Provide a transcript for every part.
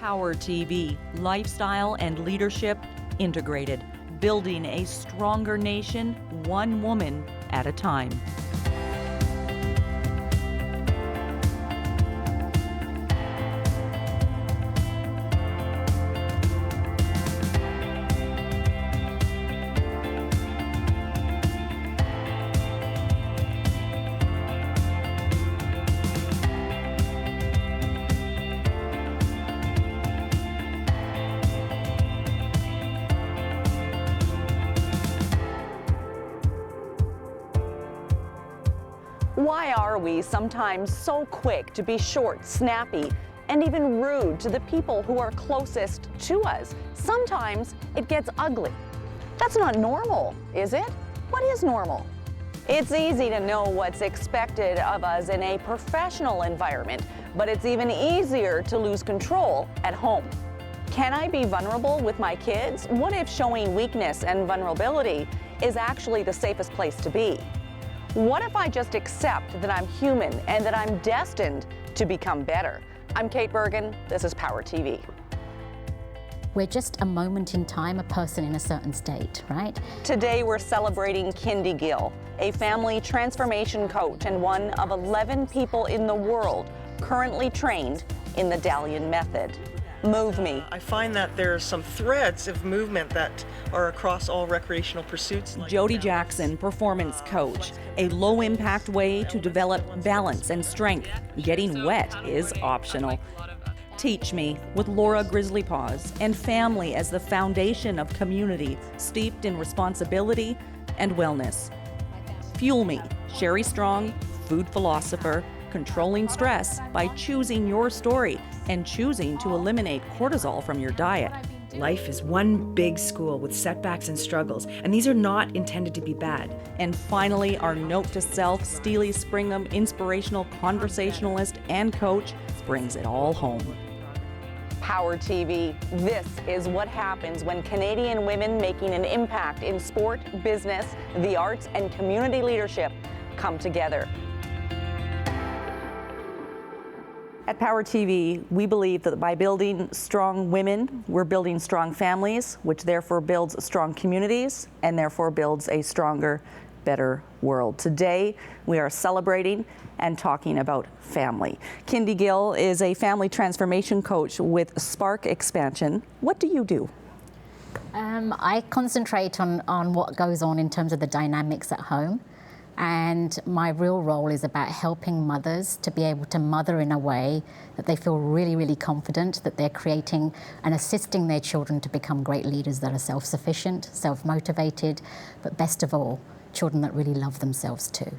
PowHER TV, lifestyle and leadership integrated, building a stronger nation, one woman at a time. Why are we sometimes so quick to be short, snappy, and even rude to the people who are closest to us? Sometimes it gets ugly. That's not normal, is it? What is normal? It's easy to know what's expected of us in a professional environment, but it's even easier to lose control at home. Can I be vulnerable with my kids? What if showing weakness and vulnerability is actually the safest place to be? What if I just accept that I'm human and that I'm destined to become better? I'm Kate Bergen, this is PowHER TV. We're just a moment in time, a person in a certain state, right? Today we're celebrating Kindi Gill, a family transformation coach and one of 11 people in the world currently trained in the Dalian method. Move me. I find that there are some threads of movement that are across all recreational pursuits. Jody Jackson, performance coach, a low-impact way to develop balance and strength. Getting wet is optional. Teach Me with Laura Grizzly Paws, and family as the foundation of community steeped in responsibility and wellness. Fuel Me, Sherry Strong, food philosopher, controlling stress by choosing your story and choosing to eliminate cortisol from your diet. Life is one big school with setbacks and struggles, and these are not intended to be bad. And finally, our note to self, Steely Springham, inspirational conversationalist and coach, brings it all home. PowHER TV, this is what happens when Canadian women making an impact in sport, business, the arts, and community leadership come together. At PowHER TV, we believe that by building strong women, we're building strong families, which therefore builds strong communities and therefore builds a stronger, better world. Today, we are celebrating and talking about family. Kindi Gill is a family transformation coach with Spark Expansion. What do you do? I concentrate on what goes on in terms of the dynamics at home. And my real role is about helping mothers to be able to mother in a way that they feel really, really confident that they're creating and assisting their children to become great leaders that are self-sufficient, self-motivated, but best of all, children that really love themselves too.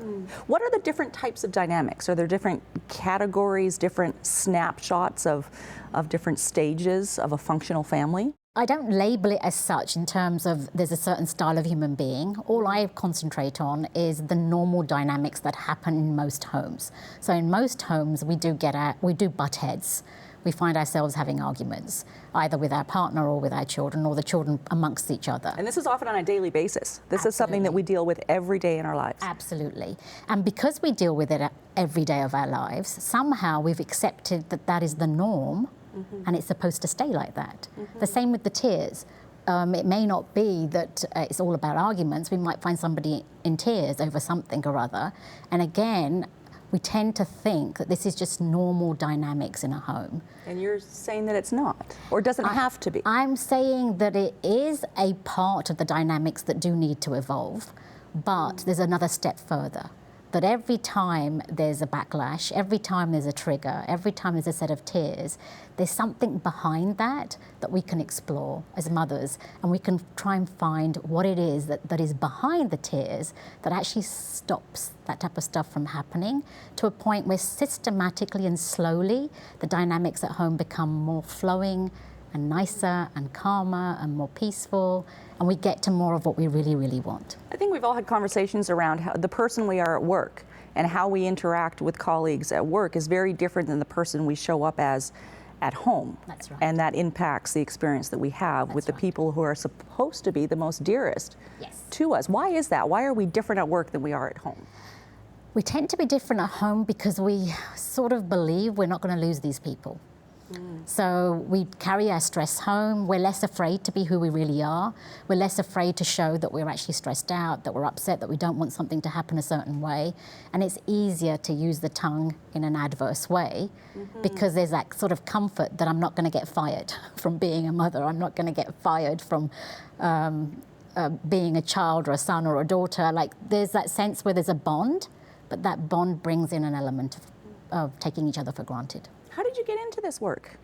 What are the different types of dynamics? Are there different categories, different snapshots of different stages of a functional family? I don't label it as such in terms of there's a certain style of human being. All I concentrate on is the normal dynamics that happen in most homes. So in most homes, we do butt heads. We find ourselves having arguments, either with our partner or with our children or the children amongst each other. And this is often on a daily basis. This is something that we deal with every day in our lives. Absolutely. And because we deal with it every day of our lives, somehow we've accepted that that is the norm. And it's supposed to stay like that. The same with the tears. It may not be that it's all about arguments. We might find somebody in tears over something or other. And again, we tend to think that this is just normal dynamics in a home. And you're saying that it's not, or doesn't have to be. I'm saying that it is a part of the dynamics that do need to evolve, but there's another step further. That every time there's a backlash, every time there's a trigger, every time there's a set of tears, there's something behind that that we can explore as mothers, and we can try and find what it is that is behind the tears that actually stops that type of stuff from happening to a point where systematically and slowly the dynamics at home become more flowing and nicer and calmer and more peaceful, and we get to more of what we really, really want. I think we've all had conversations around how the person we are at work and how we interact with colleagues at work is very different than the person we show up as at home. That's right. And that impacts the experience that we have with the people who are supposed to be the most dearest to us. Why is that? Why are we different at work than we are at home? We tend to be different at home because we sort of believe we're not going to lose these people. So we carry our stress home. We're less afraid to be who we really are. We're less afraid to show that we're actually stressed out, that we're upset, that we don't want something to happen a certain way. And it's easier to use the tongue in an adverse way because there's that sort of comfort that I'm not going to get fired from being a mother. I'm not going to get fired from being a child or a son or a daughter. Like, there's that sense where there's a bond, but that bond brings in an element of taking each other for granted. How did you get into this work?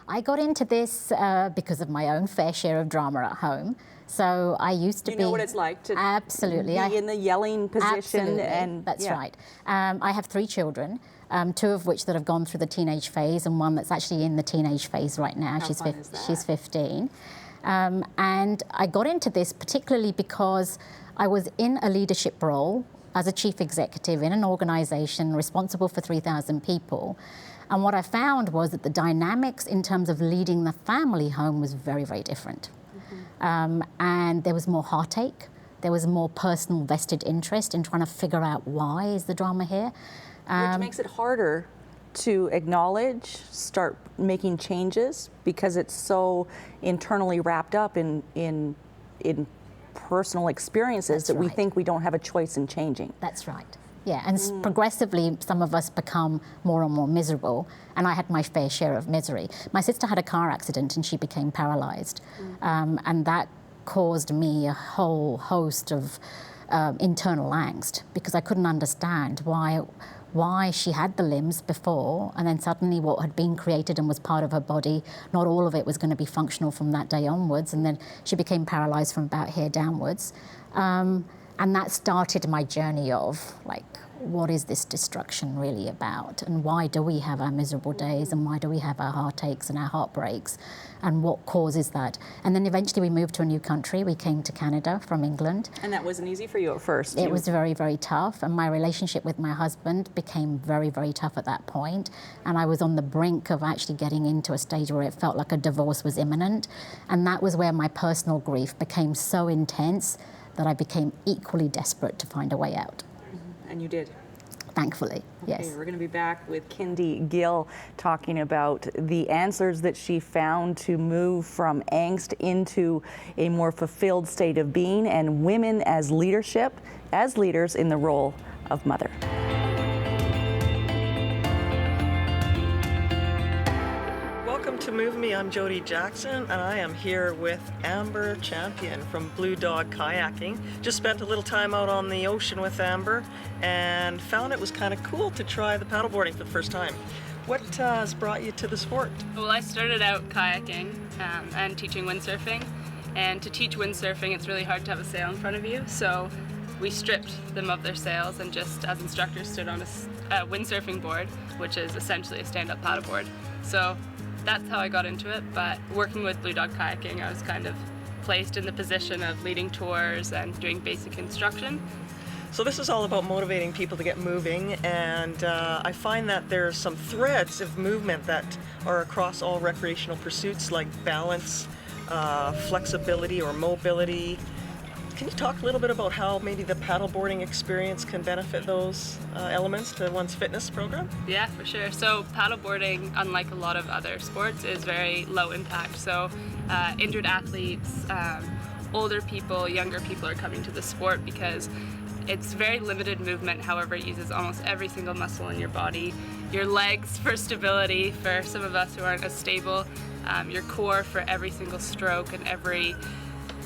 I got into this because of my own fair share of drama at home. So I used to You be... know what it's like to absolutely. be in the yelling position. Absolutely. And that's right. I have 3 children, 2 of which that have gone through the teenage phase and one that's actually in the teenage phase right now. How fun is that? She's 15. And I got into this particularly because I was in a leadership role as a chief executive in an organization responsible for 3,000 people. And what I found was that the dynamics in terms of leading the family home was very, very different. And there was more heartache. There was more personal vested interest in trying to figure out why is the drama here. Which makes it harder to acknowledge, start making changes, because it's so internally wrapped up in personal experiences that we think we don't have a choice in changing. That's right. Yeah, and progressively, some of us become more and more miserable, and I had my fair share of misery. My sister had a car accident and she became paralyzed, and that caused me a whole host of internal angst, because I couldn't understand why she had the limbs before, and then suddenly what had been created and was part of her body, not all of it was going to be functional from that day onwards, and then she became paralyzed from about here downwards. And that started my journey of, like, what is this destruction really about? And why do we have our miserable days? And why do we have our heartaches and our heartbreaks? And what causes that? And then eventually we moved to a new country. We came to Canada from England. And that wasn't easy for you at first. It was very, very tough. And my relationship with my husband became very, very tough at that point. And I was on the brink of actually getting into a stage where it felt like a divorce was imminent. And that was where my personal grief became so intense that I became equally desperate to find a way out. And you did. Thankfully, yes. Okay, we're going to be back with Kindi Gill talking about the answers that she found to move from angst into a more fulfilled state of being, and women as leaders in the role of mother. Welcome to Move Me. I'm Jody Jackson, and I am here with Amber Champion from Blue Dog Kayaking. Just spent a little time out on the ocean with Amber and found it was kind of cool to try the paddleboarding for the first time. What has brought you to the sport? Well, I started out kayaking and teaching windsurfing. And to teach windsurfing, it's really hard to have a sail in front of you. So we stripped them of their sails and just, as instructors, stood on a windsurfing board, which is essentially a stand-up paddleboard. So that's how I got into it, but working with Blue Dog Kayaking, I was kind of placed in the position of leading tours and doing basic instruction. So this is all about motivating people to get moving, and I find that there's some threads of movement that are across all recreational pursuits, like balance, flexibility or mobility. Can you talk a little bit about how maybe the paddleboarding experience can benefit those elements to one's fitness program? Yeah, for sure. So paddleboarding, unlike a lot of other sports, is very low impact. So injured athletes, older people, younger people are coming to the sport because it's very limited movement. However, it uses almost every single muscle in your body. Your legs for stability, for some of us who aren't as stable. Your core for every single stroke and every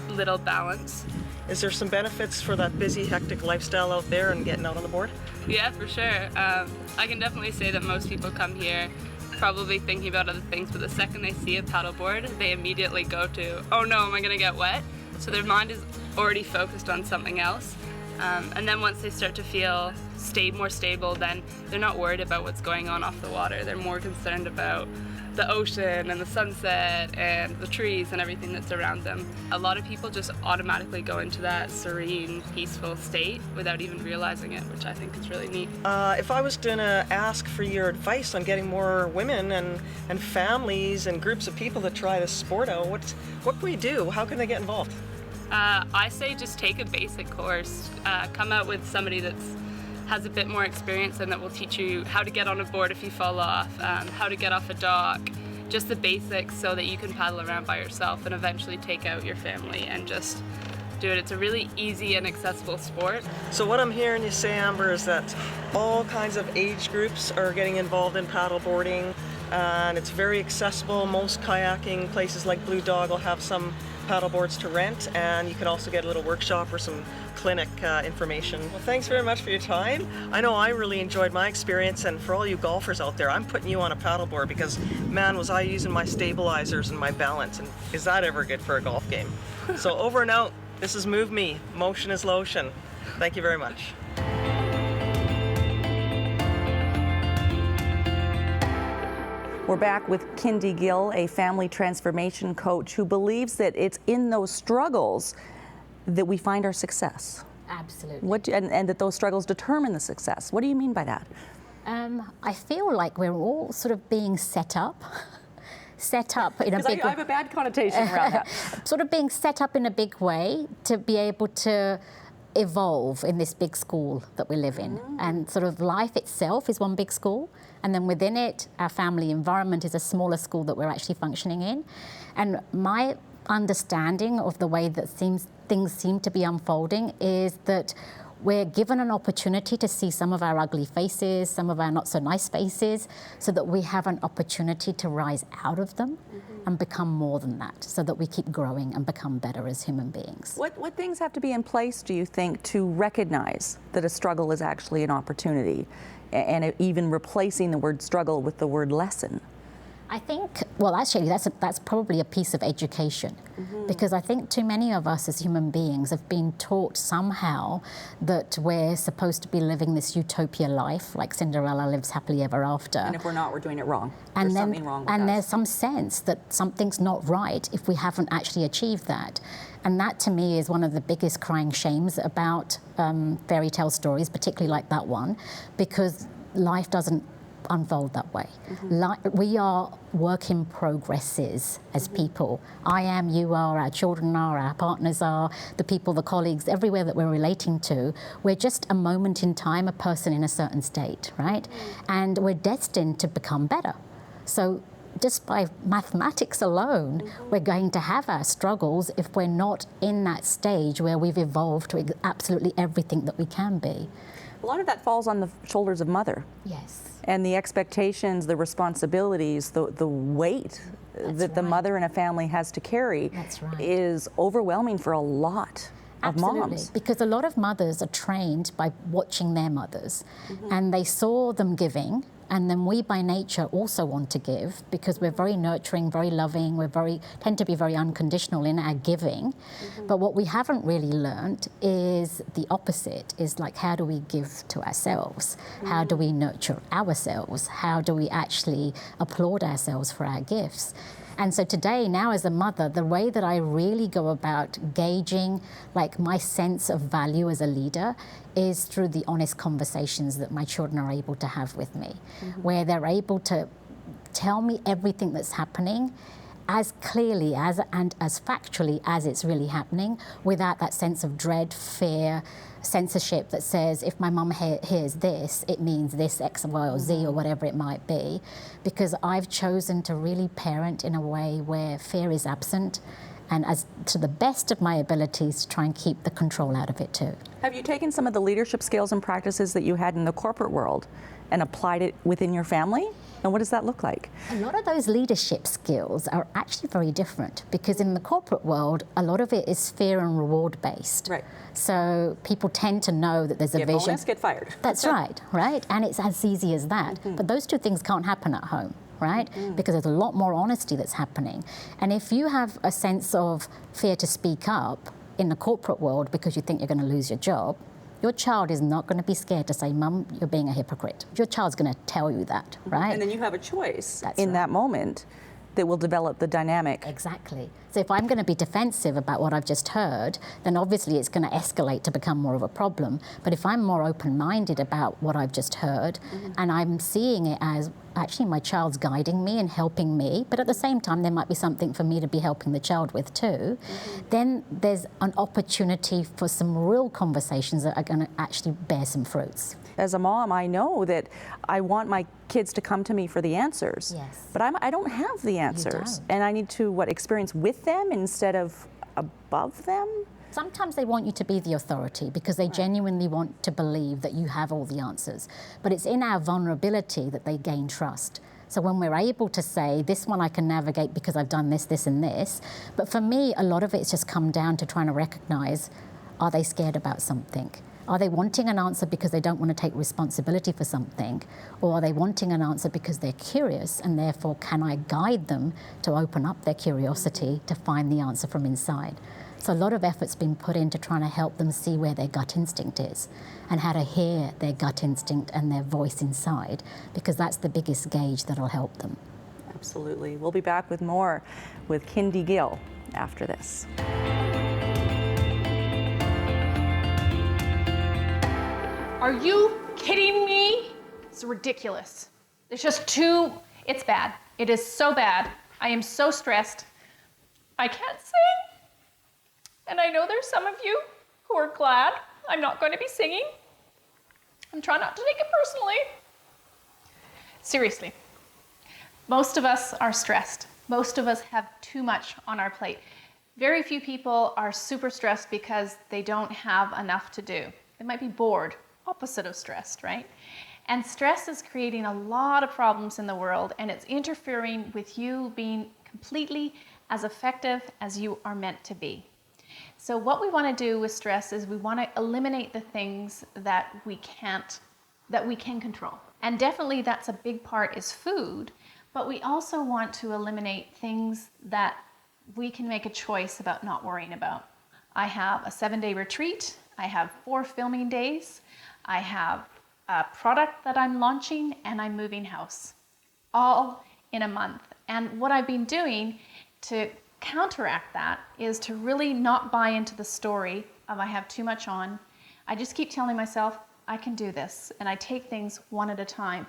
little balance. Is there some benefits for that busy, hectic lifestyle out there and getting out on the board? Yeah, for sure. I can definitely say that most people come here probably thinking about other things, but the second they see a paddleboard, they immediately go to, oh no, am I gonna get wet? So their mind is already focused on something else. And then once they start to feel more stable, then they're not worried about what's going on off the water. They're more concerned about the ocean and the sunset and the trees and everything that's around them. A lot of people just automatically go into that serene, peaceful state without even realizing it, which I think is really neat. If I was gonna ask for your advice on getting more women and families and groups of people to try this sport out, what can we do? How can they get involved? I say just take a basic course. Come out with somebody that has a bit more experience and that will teach you how to get on a board if you fall off, how to get off a dock, just the basics so that you can paddle around by yourself and eventually take out your family and just do it. It's a really easy and accessible sport. So what I'm hearing you say, Amber, is that all kinds of age groups are getting involved in paddleboarding, and it's very accessible. Most kayaking places like Blue Dog will have some paddleboards to rent, and you can also get a little workshop or some clinic information. Well, thanks very much for your time. I know I really enjoyed my experience, and for all you golfers out there, I'm putting you on a paddleboard because, man, was I using my stabilizers and my balance, and is that ever good for a golf game? So over and out. This is Move Me. Motion is lotion. Thank you very much. We're back with Kindi Gill, a family transformation coach who believes that it's in those struggles that we find our success. Absolutely. And that those struggles determine the success. What do you mean by that? I feel like we're all sort of being set up in a big I have a bad connotation around that. sort of being set up in a big way to be able to evolve in this big school that we live in. And sort of life itself is one big school, and then within it, our family environment is a smaller school that we're actually functioning in. And my understanding of the way that things seem to be unfolding is that we're given an opportunity to see some of our ugly faces, some of our not so nice faces, so that we have an opportunity to rise out of them and become more than that, so that we keep growing and become better as human beings. What things have to be in place, do you think, to recognize that a struggle is actually an opportunity, and even replacing the word struggle with the word lesson? I think, well, actually, that's probably a piece of education, because I think too many of us as human beings have been taught somehow that we're supposed to be living this utopia life, like Cinderella lives happily ever after. And if we're not, we're doing it wrong. And There's then, something wrong with and us. there's some sense that something's not right if we haven't actually achieved that. And that, to me, is one of the biggest crying shames about fairy tale stories, particularly like that one, because life doesn't unfold that way. We are work in progresses as people. I am, you are, our children are, our partners are, the people, the colleagues, everywhere that we're relating to. We're just a moment in time, a person in a certain state, right? And we're destined to become better. So just by mathematics alone, we're going to have our struggles if we're not in that stage where we've evolved to absolutely everything that we can be. A lot of that falls on the shoulders of mother. Yes. And the expectations, the responsibilities, the weight that the mother in a family has to carry is overwhelming for a lot of moms. Because a lot of mothers are trained by watching their mothers, and they saw them giving, and then we by nature also want to give because we're very nurturing, very loving, tend to be very unconditional in our giving. But what we haven't really learned is the opposite, is like, how do we give to ourselves? How do we nurture ourselves? How do we actually applaud ourselves for our gifts? And so today, now as a mother, the way that I really go about gauging like my sense of value as a leader is through the honest conversations that my children are able to have with me, where they're able to tell me everything that's happening as clearly and as factually as it's really happening, without that sense of dread, fear, censorship that says if my mum hears this, it means this X, Y, or Z, or whatever it might be, because I've chosen to really parent in a way where fear is absent, and as to the best of my abilities to try and keep the control out of it too. Have you taken some of the leadership skills and practices that you had in the corporate world and applied it within your family? And what does that look like? A lot of those leadership skills are actually very different, because in the corporate world, a lot of it is fear and reward based. Right. So people tend to know that there's a vision. Bonus, get fired. That's right? And it's as easy as that. But those two things can't happen at home, right? Because there's a lot more honesty that's happening. And if you have a sense of fear to speak up in the corporate world because you think you're going to lose your job, your child is not going to be scared to say, Mum, you're being a hypocrite. Your child's going to tell you that, right? And then you have a choice That's in right. that moment that will develop the dynamic. Exactly. So if I'm going to be defensive about what I've just heard, then obviously it's going to escalate to become more of a problem. But if I'm more open-minded about what I've just heard, and I'm seeing it as actually my child's guiding me and helping me, but at the same time there might be something for me to be helping the child with too, then there's an opportunity for some real conversations that are going to actually bear some fruits. As a mom, I know that I want my kids to come to me for the answers. Yes. But I don't have the answers. don't. And I need to, experience with them instead of above them? Sometimes they want you to be the authority because they genuinely want to believe that you have all the answers. But it's in our vulnerability that they gain trust. So when we're able to say, this one I can navigate because I've done this, this, and this. But for me, a lot of it's just come down to trying to recognize, are they scared about something? Are they wanting an answer because they don't want to take responsibility for something? Or are they wanting an answer because they're curious, and therefore can I guide them to open up their curiosity to find the answer from inside? So a lot of effort's been put into trying to help them see where their gut instinct is and how to hear their gut instinct and their voice inside, because that's the biggest gauge that'll help them. Absolutely. We'll be back with more with Kindi Gill after this. Are you kidding me? It's ridiculous. It's just it's bad. It is so bad. I am so stressed. I can't sing. And I know there's some of you who are glad I'm not going to be singing. I'm trying not to take it personally. Seriously, most of us are stressed. Most of us have too much on our plate. Very few people are super stressed because they don't have enough to do. They might be bored, opposite of stressed, right? And stress is creating a lot of problems in the world, and it's interfering with you being completely as effective as you are meant to be. So what we want to do with stress is we want to eliminate the things that we can control. And definitely that's a big part is food, but we also want to eliminate things that we can make a choice about not worrying about. I have a 7-day retreat. I have 4 filming days. I have a product that I'm launching, and I'm moving house, all in a month. And what I've been doing to counteract that is to really not buy into the story of I have too much on. I just keep telling myself, I can do this, and I take things one at a time.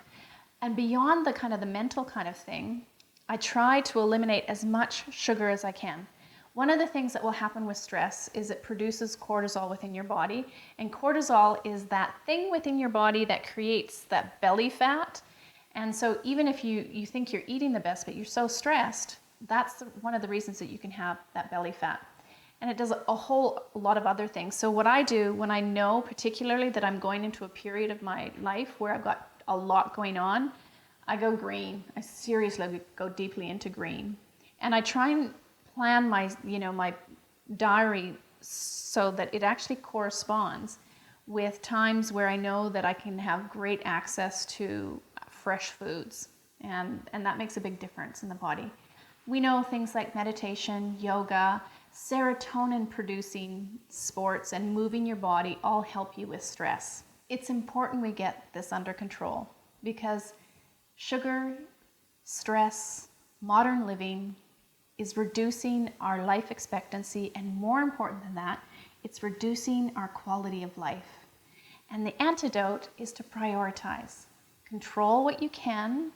And beyond the mental kind of thing, I try to eliminate as much sugar as I can. One of the things that will happen with stress is it produces cortisol within your body, and cortisol is that thing within your body that creates that belly fat. And so even if you think you're eating the best, but you're so stressed, that's one of the reasons that you can have that belly fat. And it does a whole lot of other things. So what I do when I know particularly that I'm going into a period of my life where I've got a lot going on, I go green. I seriously go deeply into green. And I try and plan my diary so that it actually corresponds with times where I know that I can have great access to fresh foods. And that makes a big difference in the body. We know things like meditation, yoga, serotonin producing sports, and moving your body all help you with stress. It's important we get this under control because sugar, stress, modern living is reducing our life expectancy, and more important than that, it's reducing our quality of life. And the antidote is to prioritize. Control what you can,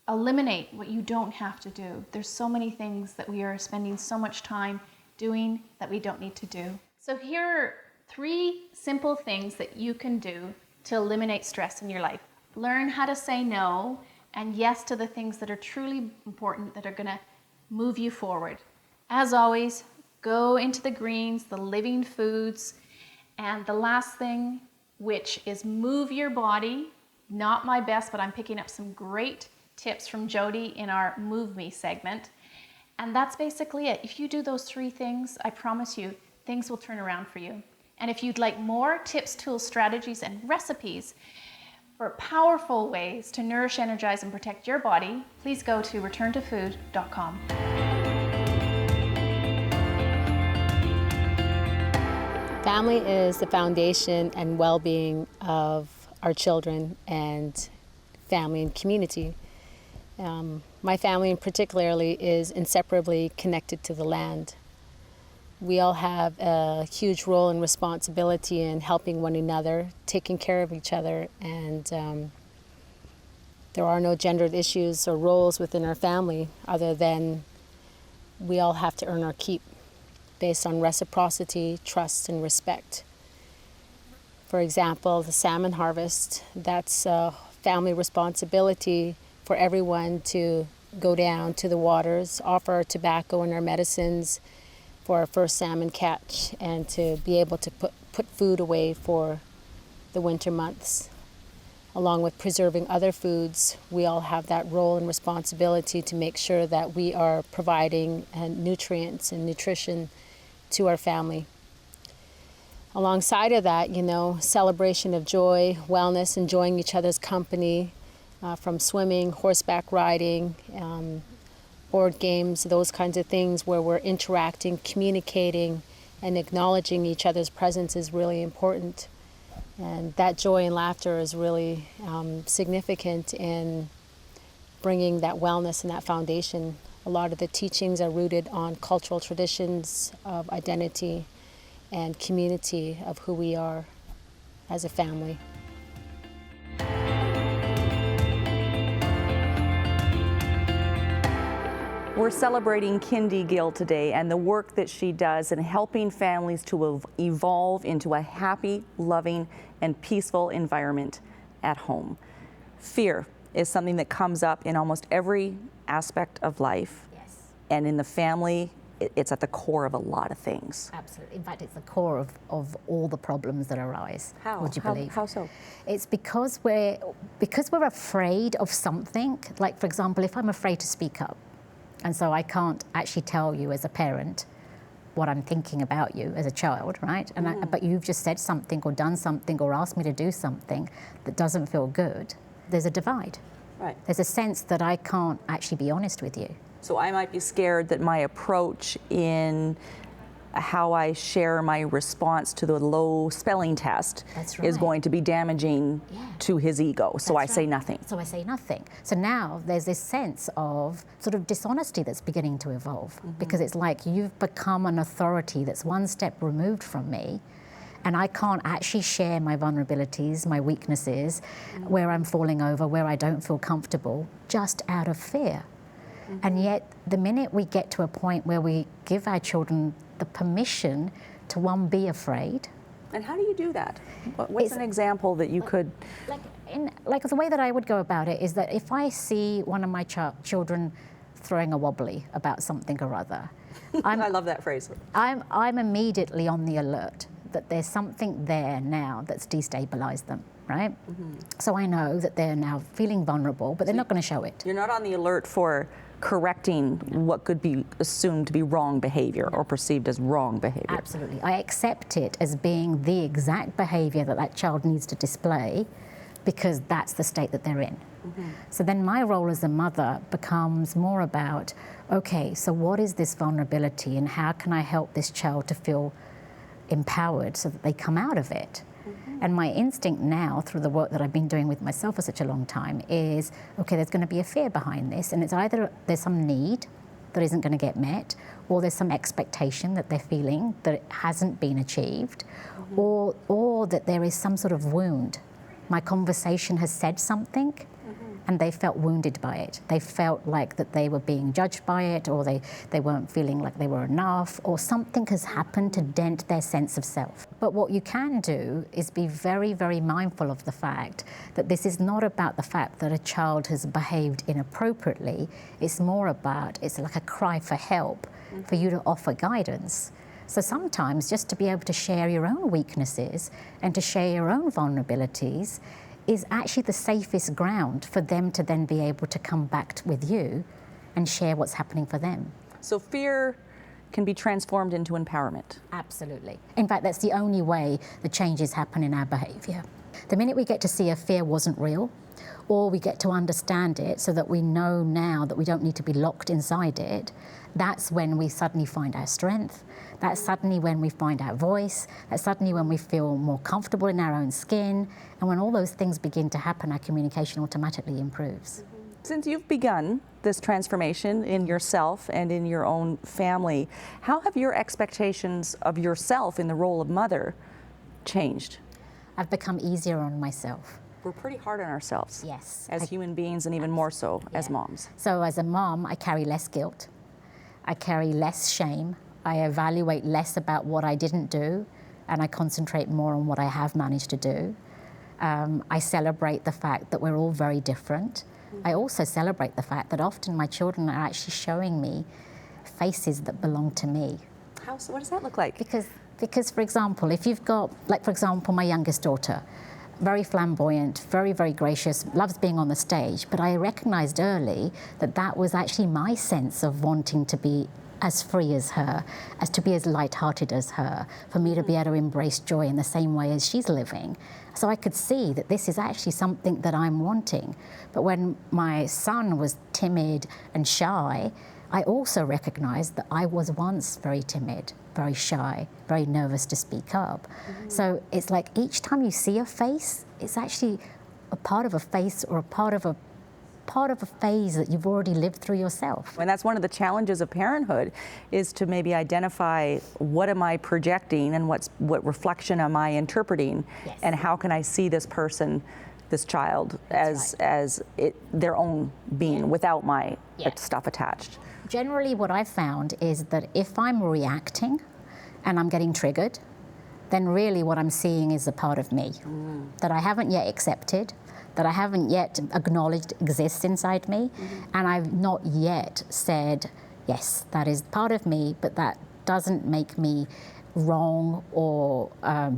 eliminate what you don't have to do. There's so many things that we are spending so much time doing that we don't need to do. So here are 3 simple things that you can do to eliminate stress in your life. Learn how to say no and yes to the things that are truly important, that are going to move you forward. As always, go into the greens, the living foods. And the last thing, which is move your body. Not my best, but I'm picking up some great tips from Jody in our Move Me segment. And that's basically it. If you do those 3 things, I promise you, things will turn around for you. And if you'd like more tips, tools, strategies, and recipes for powerful ways to nourish, energize, and protect your body, please go to returntofood.com. Family is the foundation and well-being of our children and family and community. My family in particularly is inseparably connected to the land. We all have a huge role and responsibility in helping one another, taking care of each other, and there are no gendered issues or roles within our family other than we all have to earn our keep based on reciprocity, trust, and respect. For example, the salmon harvest, that's a family responsibility for everyone to go down to the waters, offer our tobacco and our medicines for our first salmon catch, and to be able to put food away for the winter months. Along with preserving other foods, we all have that role and responsibility to make sure that we are providing nutrients and nutrition to our family. Alongside of that, you know, celebration of joy, wellness, enjoying each other's company, from swimming, horseback riding, board games, those kinds of things where we're interacting, communicating, and acknowledging each other's presence is really important. And that joy and laughter is really significant in bringing that wellness and that foundation. A lot of the teachings are rooted on cultural traditions of identity and community of who we are as a family. We're celebrating Kindi Gill today and the work that she does in helping families to evolve into a happy, loving, and peaceful environment at home. Fear is something that comes up in almost every aspect of life. Yes. And in the family, it's at the core of a lot of things. Absolutely. In fact, it's the core of all the problems that arise. How? Would you believe? How so? It's because we're afraid of something. Like, for example, if I'm afraid to speak up, and so I can't actually tell you as a parent what I'm thinking about you as a child, right? And but you've just said something or done something or asked me to do something that doesn't feel good. There's a divide. Right. There's a sense that I can't actually be honest with you. So I might be scared that my approach in how I share my response to the low spelling test is going to be damaging to his ego. So I say nothing. So I say nothing. So now there's this sense of sort of dishonesty that's beginning to evolve, because it's like you've become an authority that's one step removed from me, and I can't actually share my vulnerabilities, my weaknesses, where I'm falling over, where I don't feel comfortable, just out of fear. And yet, the minute we get to a point where we give our children the permission to, one, be afraid. And how do you do that? What's an example that you could... Like the way that I would go about it is that if I see one of my children throwing a wobbly about something or other, I love that phrase. I'm immediately on the alert that there's something there now that's destabilized them, right? So I know that they're now feeling vulnerable, but they're not going to show it. You're not on the alert for correcting what could be assumed to be wrong behavior or perceived as wrong behavior. Absolutely. I accept it as being the exact behavior that that child needs to display, because that's the state that they're in. So then my role as a mother becomes more about, okay, so what is this vulnerability and how can I help this child to feel empowered so that they come out of it? And my instinct now, through the work that I've been doing with myself for such a long time, is, okay, there's going to be a fear behind this, and it's either there's some need that isn't going to get met, or there's some expectation that they're feeling that it hasn't been achieved, or that there is some sort of wound. My conversation has said something, and they felt wounded by it. They felt like that they were being judged by it, or they weren't feeling like they were enough, or something has happened to dent their sense of self. But what you can do is be very, very mindful of the fact that this is not about the fact that a child has behaved inappropriately. It's more about, it's like a cry for help, for you to offer guidance. So sometimes just to be able to share your own weaknesses and to share your own vulnerabilities is actually the safest ground for them to then be able to come back with you and share what's happening for them. So fear can be transformed into empowerment. Absolutely. In fact, that's the only way the changes happen in our behaviour. The minute we get to see a fear wasn't real, or we get to understand it so that we know now that we don't need to be locked inside it, that's when we suddenly find our strength. That's suddenly when we find our voice. That's suddenly when we feel more comfortable in our own skin. And when all those things begin to happen, our communication automatically improves. Since you've begun this transformation in yourself and in your own family, how have your expectations of yourself in the role of mother changed? I've become easier on myself. We're pretty hard on ourselves. Yes. As human beings, and even more so as moms. So as a mom, I carry less guilt. I carry less shame. I evaluate less about what I didn't do and I concentrate more on what I have managed to do. I celebrate the fact that we're all very different. I also celebrate the fact that often my children are actually showing me faces that belong to me. How, so what does that look like? Because, for example, if you've got, like, for example, my youngest daughter, very flamboyant, very, very gracious, loves being on the stage, but I recognized early that that was actually my sense of wanting to be as free as her, as to be as light-hearted as her, for me to be able to embrace joy in the same way as she's living. So I could see that this is actually something that I'm wanting. But when my son was timid and shy, I also recognized that I was once very timid, very shy, very nervous to speak up. So it's like each time you see a face, it's actually a part of a face or a part of a phase that you've already lived through yourself. And that's one of the challenges of parenthood, is to maybe identify what am I projecting and what reflection am I interpreting, Yes. and how can I see this person, this child, That's as their own being without my Yeah. stuff attached. Generally what I've found is that if I'm reacting and I'm getting triggered, then really what I'm seeing is a part of me that I haven't yet accepted, that I haven't yet acknowledged exists inside me, and I've not yet said, yes, that is part of me, but that doesn't make me wrong or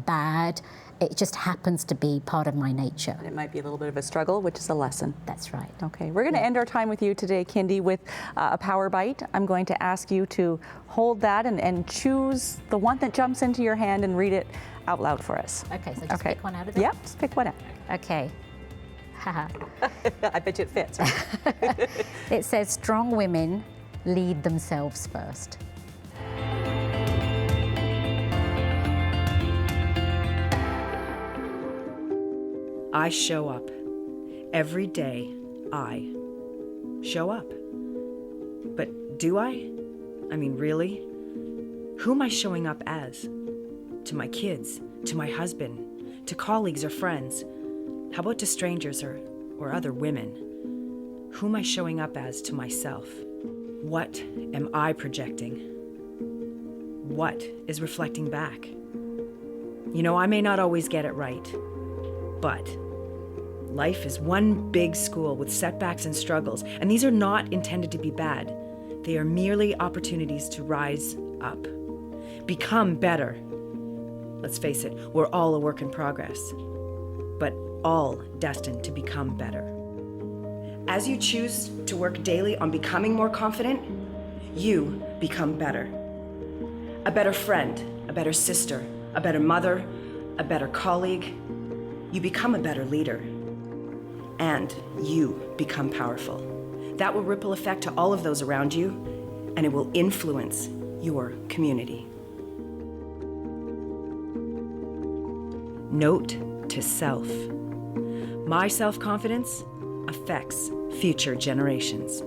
bad. It just happens to be part of my nature. It might be a little bit of a struggle, which is a lesson. That's right. Okay, we're going to end our time with you today, Kindi, with a power bite. I'm going to ask you to hold that and choose the one that jumps into your hand and read it out loud for us. Okay, so just pick one out of them? Yep, just pick one out. Okay. Haha. I bet you it fits. Right? It says, strong women lead themselves first. I show up. Every day, I show up. But do I? I mean, really? Who am I showing up as? To my kids, to my husband, to colleagues or friends? How about to strangers or other women? Who am I showing up as to myself? What am I projecting? What is reflecting back? You know, I may not always get it right, but life is one big school with setbacks and struggles, and these are not intended to be bad. They are merely opportunities to rise up, become better. Let's face it, we're all a work in progress, but all destined to become better. As you choose to work daily on becoming more confident, you become better. A better friend, a better sister, a better mother, a better colleague. You become a better leader. And you become powerful. That will ripple effect to all of those around you, and it will influence your community. Note to self. My self-confidence affects future generations.